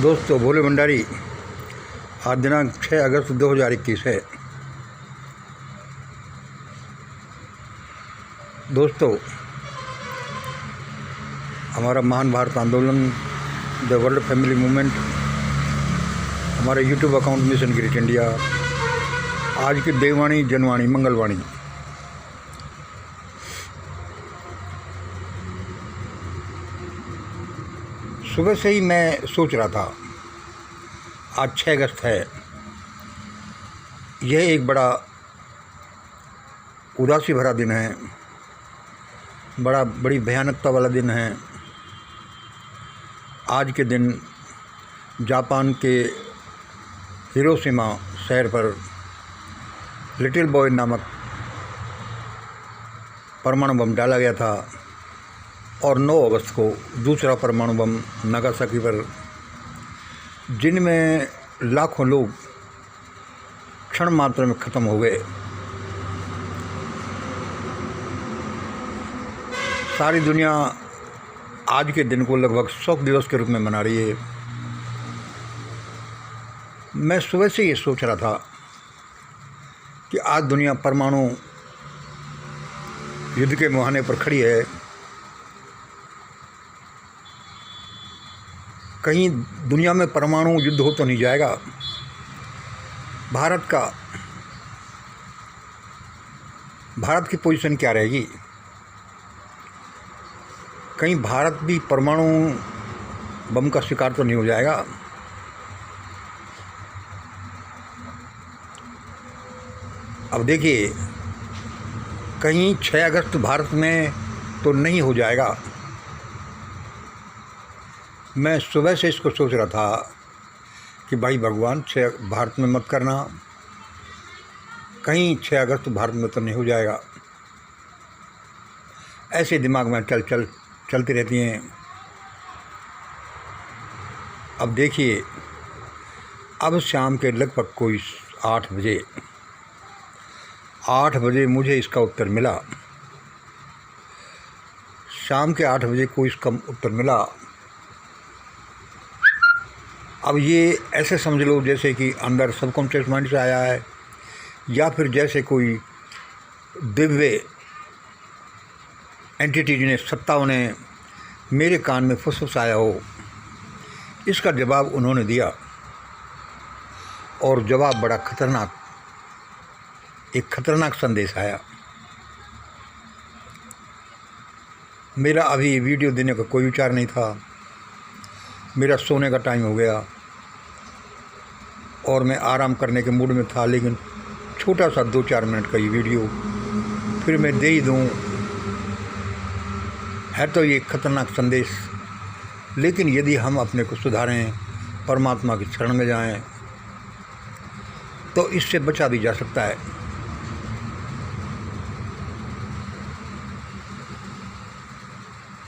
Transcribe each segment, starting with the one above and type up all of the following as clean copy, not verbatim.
दोस्तों, भोले भंडारी। आज दिनांक 6 अगस्त 2021 है। दोस्तों, हमारा महान भारत आंदोलन, द वर्ल्ड फैमिली मूवमेंट, हमारे YouTube account mission great India, आज की देववाणी, जनवाणी, मंगलवाणी। सुबह से ही मैं सोच रहा था, आज 6 अगस्त है। यह एक बड़ा उदासी भरा दिन है, बड़ी भयानकता वाला दिन है। आज के दिन जापान के हिरोशिमा शहर पर लिटिल बॉय नामक परमाणु बम डाला गया था और 9 अगस्त को दूसरा परमाणु बम नागासाकी पर, जिनमें लाखों लोग क्षण मात्र में ख़त्म हो गए। सारी दुनिया आज के दिन को लगभग शोक दिवस के रूप में मना रही है। मैं सुबह से ये सोच रहा था कि आज दुनिया परमाणु युद्ध के मुहाने पर खड़ी है। कहीं दुनिया में परमाणु युद्ध हो तो नहीं जाएगा। भारत की पोजीशन क्या रहेगी? कहीं भारत भी परमाणु बम का शिकार तो नहीं हो जाएगा? अब देखिए, कहीं 6 अगस्त भारत में तो नहीं हो जाएगा। मैं सुबह से इसको सोच रहा था कि भाई भगवान, 6 भारत में मत करना, कहीं 6 अगस्त भारत में तो नहीं हो जाएगा। ऐसे दिमाग में चलती रहती हैं। अब देखिए, अब शाम के लगभग कोई 8 बजे मुझे इसका उत्तर मिला। शाम के 8 बजे को इसका उत्तर मिला। अब ये ऐसे समझ लो जैसे कि अंदर सबकॉन्शियस माइंड से आया है, या फिर जैसे कोई दिव्य एंटिटीज ने, सत्ताओं ने मेरे कान में फुसफुसाया हो। इसका जवाब उन्होंने दिया, और जवाब बड़ा खतरनाक, एक खतरनाक संदेश आया। मेरा अभी वीडियो देने का कोई विचार नहीं था। मेरा सोने का टाइम हो गया और मैं आराम करने के मूड में था, लेकिन छोटा सा 2-4 मिनट का ये वीडियो फिर मैं दे ही दूँ। है तो ये खतरनाक संदेश, लेकिन यदि हम अपने को सुधारें, परमात्मा की शरण में जाएं, तो इससे बचा भी जा सकता है।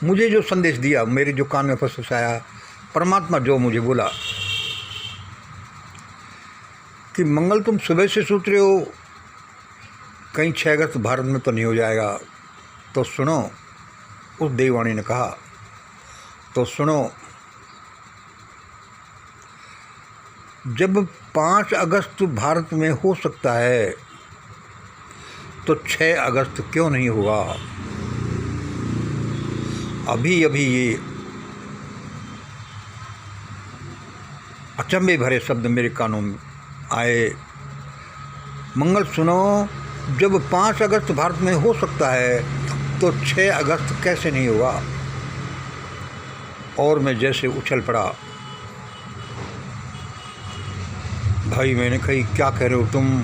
मुझे जो संदेश दिया, मेरे जो कान में फुसफुसाया, परमात्मा जो मुझे बोला कि मंगल, तुम सुबह से सोच रहे हो कहीं 6 अगस्त भारत में तो नहीं हो जाएगा। तो सुनो, उस देववाणी ने कहा, तो सुनो, जब 5 अगस्त भारत में हो सकता है तो 6 अगस्त क्यों नहीं होगा? अभी ये अचंभे भरे शब्द मेरे कानों में आए। मंगल, सुनो, जब 5 अगस्त भारत में हो सकता है तो 6 अगस्त कैसे नहीं होगा? और मैं जैसे उछल पड़ा। भाई, मैंने कही, क्या कह रहे हो तुम?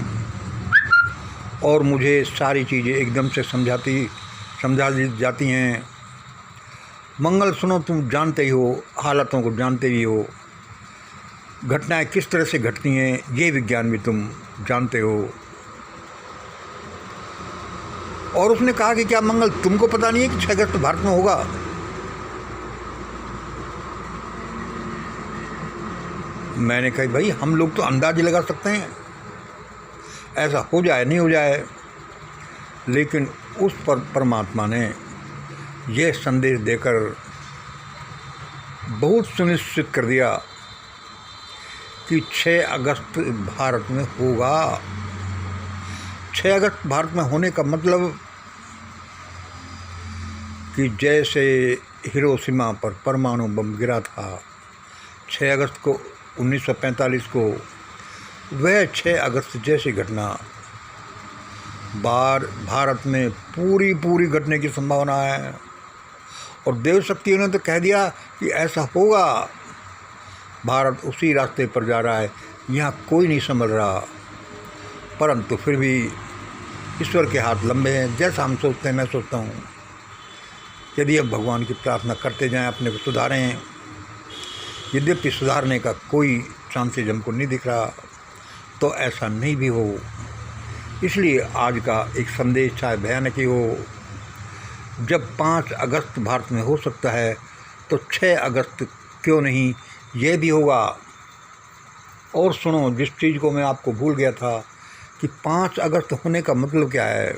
और मुझे सारी चीज़ें एकदम से समझा जाती हैं। मंगल, सुनो, तुम जानते ही हो, हालातों को जानते भी हो, घटनाएं किस तरह से घटती हैं ये विज्ञान भी तुम जानते हो। और उसने कहा कि क्या मंगल, तुमको पता नहीं है कि 6 अगस्त भारत में होगा? मैंने कहा, भाई, हम लोग तो अंदाज लगा सकते हैं, ऐसा हो जाए नहीं हो जाए, लेकिन उस पर परमात्मा ने यह संदेश देकर बहुत सुनिश्चित कर दिया कि 6 अगस्त भारत में होगा। 6 अगस्त भारत में होने का मतलब कि जैसे हिरोशिमा पर परमाणु बम गिरा था 6 अगस्त को 1945 को, वह 6 अगस्त जैसी घटना भारत में पूरी घटने की संभावना है। और देव शक्तियों ने तो कह दिया कि ऐसा होगा। भारत उसी रास्ते पर जा रहा है, यहाँ कोई नहीं संभल रहा। परंतु फिर भी ईश्वर के हाथ लंबे हैं। जैसा हम सोचते हैं, मैं सोचता हूँ यदि अब भगवान की प्रार्थना करते जाएं, अपने को सुधारें। यद्यपि सुधारने का कोई चांसेज हमको नहीं दिख रहा, तो ऐसा नहीं भी हो। इसलिए आज का एक संदेश चाहे भयानक ही हो, जब 5 अगस्त भारत में हो सकता है तो 6 अगस्त क्यों नहीं ये भी होगा। और सुनो, जिस चीज़ को मैं आपको भूल गया था कि 5 अगस्त होने का मतलब क्या है।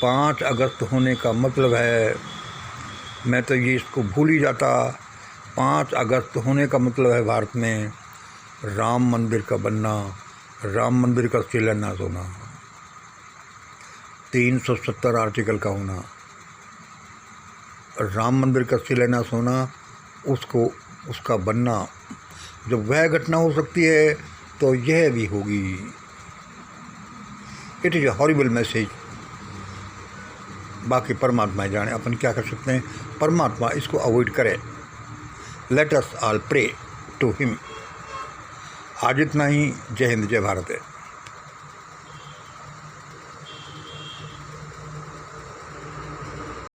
5 अगस्त होने का मतलब है, मैं तो ये इसको भूल ही जाता। 5 अगस्त होने का मतलब है भारत में राम मंदिर का बनना, राम मंदिर का शिलान्यास होना, 370 आर्टिकल का होना, राम मंदिर का शिलान्यास होना, उसका बनना। जब वह घटना हो सकती है तो यह भी होगी। It is a horrible message. बाकी परमात्मा जाने, अपन क्या कर सकते हैं। परमात्मा इसको अवॉइड करे। Let us all pray to him. आज इतना ही। जय हिंद, जय भारत है।